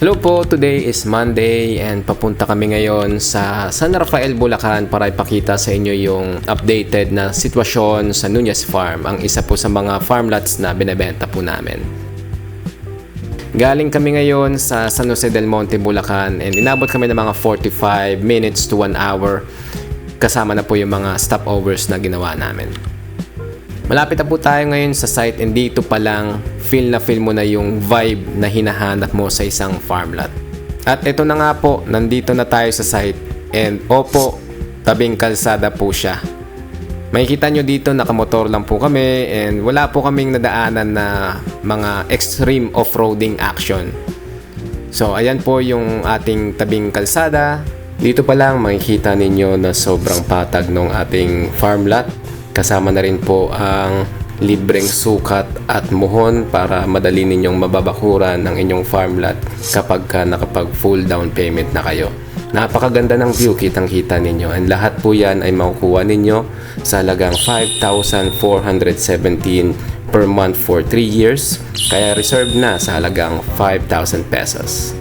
Hello po, today is Monday and papunta kami ngayon sa San Rafael, Bulacan para ipakita sa inyo yung updated na sitwasyon sa Nunez Farm, ang isa po sa mga farm lots na binebenta po namin. Galing kami ngayon sa San Jose del Monte, Bulacan and inabot kami ng mga 45 minutes to 1 hour kasama na po yung mga stopovers na ginawa namin. Malapit na po tayo ngayon sa site and dito pa lang feel mo na yung vibe na hinahanap mo sa isang farm lot. At ito na nga po, nandito na tayo sa site and opo, tabing kalsada po siya. Makikita nyo dito nakamotor lang po kami and wala po kaming nadaanan na mga extreme off-roading action. So ayan po yung ating tabing kalsada. Dito pa lang makikita ninyo na sobrang patag ng ating farm lot. Kasama na rin po ang libreng sukat at muhon para madali ninyong mababakuran ng inyong farm lot kapag nakapag full down payment na kayo. Napakaganda ng view, kitang-kita ninyo. And lahat po yan ay makukuha ninyo sa halagang 5,417 per month for 3 years. Kaya reserve na sa halagang 5,000 pesos.